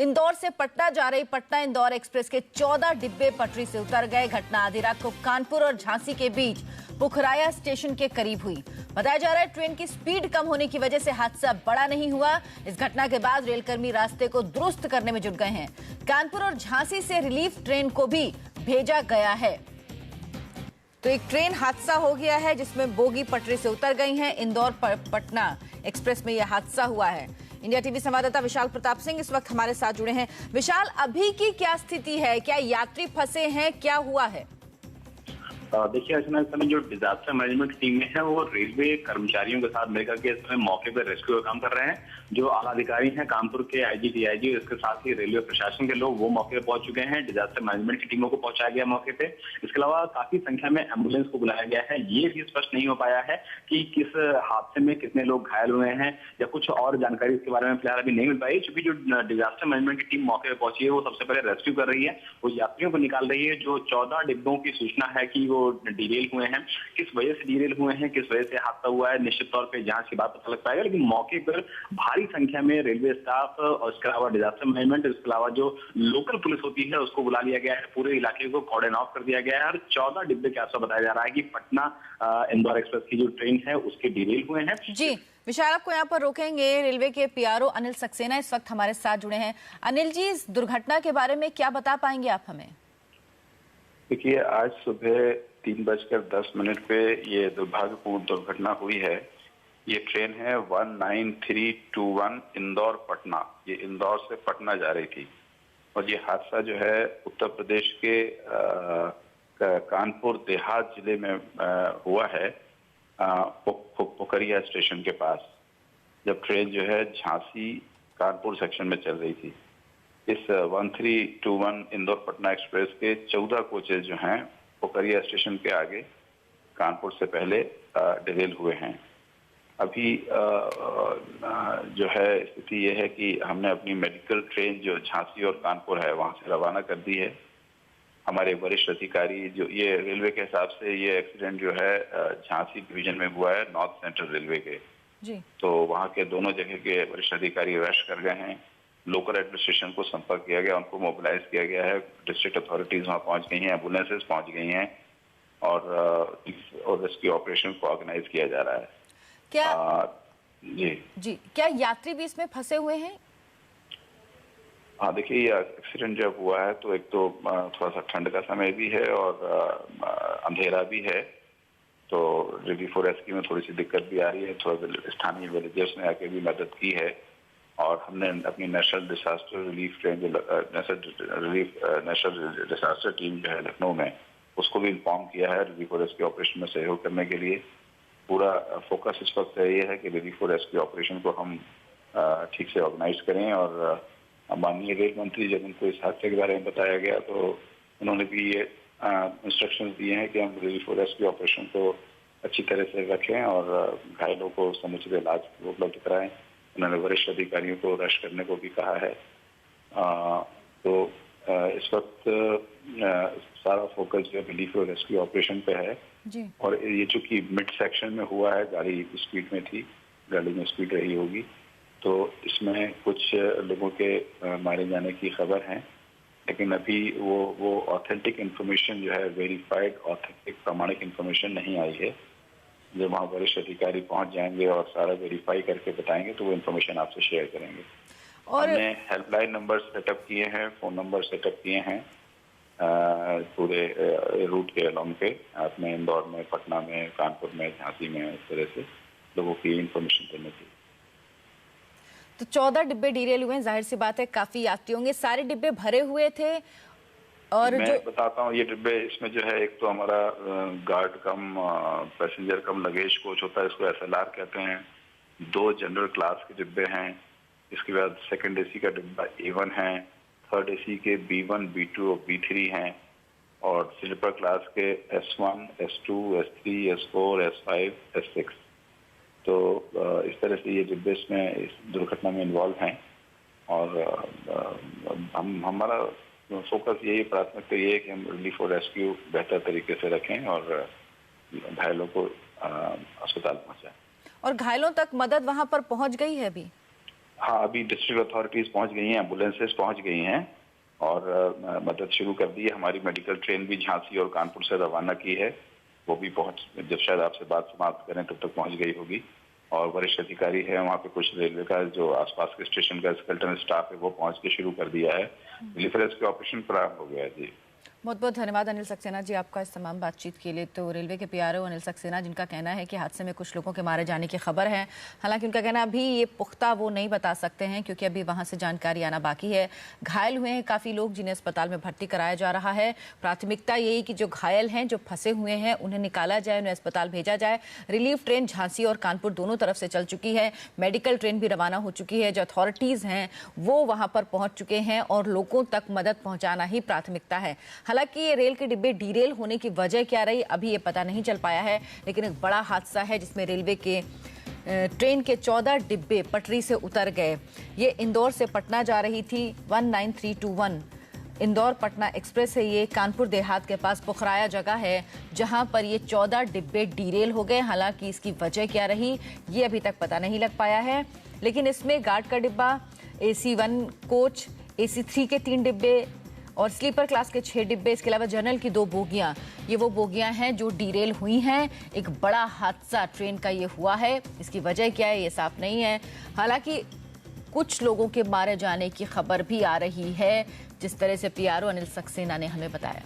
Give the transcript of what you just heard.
इंदौर से पटना जा रही पटना इंदौर एक्सप्रेस के 14 डिब्बे पटरी से उतर गए। घटना आधी रात को कानपुर और झांसी के बीच पुखराया स्टेशन के करीब हुई। बताया जा रहा है ट्रेन की स्पीड कम होने की वजह से हादसा बड़ा नहीं हुआ। इस घटना के बाद रेलकर्मी रास्ते को दुरुस्त करने में जुट गए हैं। कानपुर और झांसी से रिलीफ ट्रेन को भी भेजा गया है। तो एक ट्रेन हादसा हो गया है जिसमें बोगी पटरी से उतर गई हैं। इंदौर पटना एक्सप्रेस में यह हादसा हुआ है। इंडिया टीवी संवाददाता विशाल प्रताप सिंह इस वक्त हमारे साथ जुड़े हैं। विशाल, अभी की क्या स्थिति है? क्या यात्री फंसे हैं? क्या हुआ है? देखिए, इस समय जो डिजास्टर मैनेजमेंट टीम है वो रेलवे कर्मचारियों के साथ मिलकर के इस समय मौके पर रेस्क्यू का काम कर रहे हैं। जो आला अधिकारी हैं कानपुर के आईजी, डीआईजी, इसके साथ ही रेलवे प्रशासन के लोग वो मौके पर पहुंच चुके हैं। डिजास्टर मैनेजमेंट की टीमों को पहुंचाया गया मौके पे। इसके अलावा काफी संख्या में एम्बुलेंस को बुलाया गया है। ये भी स्पष्ट नहीं हो पाया है कि किस हादसे में कितने लोग घायल हुए हैं या कुछ और जानकारी इसके बारे में फिलहाल अभी नहीं मिल पाई, क्योंकि जो डिजास्टर मैनेजमेंट की टीम मौके पर पहुंची है वो सबसे पहले रेस्क्यू कर रही है, वो यात्रियों को निकाल रही है। जो 14 डिब्बों की सूचना है कि वो डिरेल हुए हैं, किस वजह से डिरेल हुए हैं, किस वजह से हादसा हुआ है, निश्चित तौर पे जांच के बाद पता लग पाएगा। लेकिन मौके पर भारी संख्या में रेलवे स्टाफ और इसके अलावा डिजास्टर मैनेजमेंट, इसके अलावा जो लोकल पुलिस होती है उसको बुला लिया गया है। पूरे इलाके को कॉर्डन ऑफ कर दिया गया है और 14 डिब्बे के आसपास बताया जा रहा है कि पटना इंदौर एक्सप्रेस की जो ट्रेन है उसके डिरेल हुए हैं। जी विशाल, आपको यहाँ पर रोकेंगे। रेलवे के पीआरओ अनिल सक्सेना इस वक्त हमारे साथ जुड़े हैं। अनिल जी, इस दुर्घटना के बारे में क्या बता पाएंगे आप हमें? देखिए, आज सुबह 3:10 पे ये दुर्भाग्यपूर्ण दुर्घटना हुई है। ये ट्रेन है 19321 इंदौर पटना। ये इंदौर से पटना जा रही थी और ये हादसा जो है उत्तर प्रदेश के कानपुर देहात जिले में हुआ है, पुखरिया स्टेशन के पास, जब ट्रेन जो है झांसी कानपुर सेक्शन में चल रही थी। इस 1321 इंदौर पटना एक्सप्रेस के 14 कोचेज जो हैं पोखरिया स्टेशन के आगे कानपुर से पहले डिरेल हुए हैं। अभी जो है स्थिति ये है कि हमने अपनी मेडिकल ट्रेन जो झांसी और कानपुर है वहां से रवाना कर दी है। हमारे वरिष्ठ अधिकारी, जो ये रेलवे के हिसाब से ये एक्सीडेंट जो है झांसी डिवीजन में हुआ है, नॉर्थ सेंट्रल रेलवे के जी। तो वहाँ के दोनों जगह के वरिष्ठ अधिकारी रश कर गए हैं। लोकल एडमिनिस्ट्रेशन को संपर्क किया गया, उनको मोबिलाइज किया गया है। डिस्ट्रिक्ट अथॉरिटीज वहाँ पहुंच गई हैं, एम्बुलेंसेज पहुंच गई हैं और रेस्क्यू ऑपरेशन को ऑर्गेनाइज किया जा रहा है। क्या जी, क्या यात्री भी इसमें फंसे हुए हैं? हाँ, देखिए, ये एक्सीडेंट जब हुआ है तो एक तो थोड़ा सा ठंड का समय भी है और अंधेरा भी है, तो रिलीफ और रेस्क्यू में थोड़ी सी दिक्कत भी आ रही है। थोड़ा स्थानीय विलेजर्स ने आके भी मदद की है और हमने अपनी नेशनल डिजास्टर रिलीफ ट्रेन जो नेशनल डिजास्टर टीम जो है लखनऊ में, उसको भी इन्फॉर्म किया है रिलीफ और रेस्क्यू ऑपरेशन में सहयोग करने के लिए। पूरा फोकस इस वक्त ये है कि रिलीफ और रेस्क्यू ऑपरेशन को हम ठीक से ऑर्गेनाइज करें। और माननीय रेल मंत्री, जब उनको इस हादसे के बारे में बताया गया तो उन्होंने भी ये इंस्ट्रक्शंस दिए हैं कि हम रिलीफ और रेस्क्यू ऑपरेशन को अच्छी तरह से रखें और घायलों को समुचित इलाज उपलब्ध कराएं। उन्होंने वरिष्ठ अधिकारियों को रश करने को भी कहा है। तो इस वक्त सारा फोकस जो रिलीफ और रेस्क्यू ऑपरेशन पे है जी। और ये चूंकि मिड सेक्शन में हुआ है, गाड़ी स्पीड में थी, गाड़ी में स्पीड रही होगी, तो इसमें कुछ लोगों के मारे जाने की खबर है। लेकिन अभी वो ऑथेंटिक इन्फॉर्मेशन जो है, वेरीफाइड ऑथेंटिक प्रामाणिक इन्फॉर्मेशन नहीं आई है। जब वहाँ वरिष्ठ अधिकारी पहुंच जाएंगे और सारा वेरीफाई करके बताएंगे तो वो इन्फॉर्मेशन आपसे शेयर करेंगे। और हमने हेल्पलाइन नंबर सेटअप किए हैं, फोन नंबर सेटअप किए हैं पूरे रूट के अलोंग पे, अपने इंदौर में, पटना में, कानपुर में, झांसी में, इस तरह से लोगों की इन्फॉर्मेशन देने की। तो 14 डिब्बे डिरेल हुए, जाहिर सी बात है काफी यात्री होंगे। सारे डिब्बे भरे हुए थे और मैं बताता हूँ ये डिब्बे, इसमें जो है एक तो हमारा गार्ड कम पैसेंजर कम लगेज कोच होता है, इसको SLR कहते हैं। 2 जनरल क्लास के डिब्बे हैं। इसके बाद सेकंड AC का डिब्बा A1 है। थर्ड AC के B1, B2 और B3 हैं और स्लीपर क्लास के S1, S2, S3, S4, S5, S6। तो इस तरह से ये डिब्बे इसमें इस दुर्घटना में इन्वॉल्व हैं और हमारा फोकस यही, प्राथमिकता ये है कि हम रिलीफ और रेस्क्यू बेहतर तरीके से रखें और घायलों को अस्पताल पहुंचाएं। और घायलों तक मदद वहां पर पहुंच गई है अभी? हाँ, अभी डिस्ट्रिक्ट अथॉरिटीज पहुंच गई हैं, एम्बुलेंसेस पहुंच गई हैं और मदद शुरू कर दी है। हमारी मेडिकल ट्रेन भी झांसी और कानपुर से रवाना की है, वो भी जब शायद आपसे बात समाप्त करें तब तक पहुंच गई होगी। और वरिष्ठ अधिकारी है वहाँ पे, कुछ रेलवे का जो आसपास के स्टेशन का स्केलेटन स्टाफ है वो पहुंच के शुरू कर दिया है। रिलीफ रेस्क्यू ऑपरेशन प्रारंभ हो गया है जी। बहुत बहुत धन्यवाद अनिल सक्सेना जी आपका इस तमाम बातचीत के लिए। तो रेलवे के पीआरओ अनिल सक्सेना, जिनका कहना है कि हादसे में कुछ लोगों के मारे जाने की खबर है। हालांकि उनका कहना अभी ये पुख्ता वो नहीं बता सकते हैं क्योंकि अभी वहां से जानकारी आना बाकी है। घायल हुए हैं काफ़ी लोग जिन्हें अस्पताल में भर्ती कराया जा रहा है। प्राथमिकता यही कि जो घायल हैं, जो फंसे हुए हैं, उन्हें निकाला जाए, उन्हें अस्पताल भेजा जाए। रिलीफ ट्रेन झांसी और कानपुर दोनों तरफ से चल चुकी है। मेडिकल ट्रेन भी रवाना हो चुकी है। जो अथॉरिटीज़ हैं वो वहाँ पर पहुँच चुके हैं और लोगों तक मदद पहुँचाना ही प्राथमिकता है। हालांकि ये रेल के डिब्बे डीरेल होने की वजह क्या रही अभी ये पता नहीं चल पाया है, लेकिन एक बड़ा हादसा है जिसमें रेलवे के ट्रेन के 14 डिब्बे पटरी से उतर गए। ये इंदौर से पटना जा रही थी 19321 इंदौर पटना एक्सप्रेस है। ये कानपुर देहात के पास पुखराया जगह है जहां पर ये 14 डिब्बे डीरेल हो गए। हालांकि इसकी वजह क्या रही ये अभी तक पता नहीं लग पाया है, लेकिन इसमें गार्ड का डिब्बा, AC1 कोच, AC3 के 3 डिब्बे और स्लीपर क्लास के 6 डिब्बे, इसके अलावा जनरल की 2 बोगियां, ये वो बोगियां हैं जो डीरेल हुई हैं। एक बड़ा हादसा ट्रेन का ये हुआ है। इसकी वजह क्या है ये साफ नहीं है। हालांकि कुछ लोगों के मारे जाने की खबर भी आ रही है, जिस तरह से पीआरओ अनिल सक्सेना ने हमें बताया।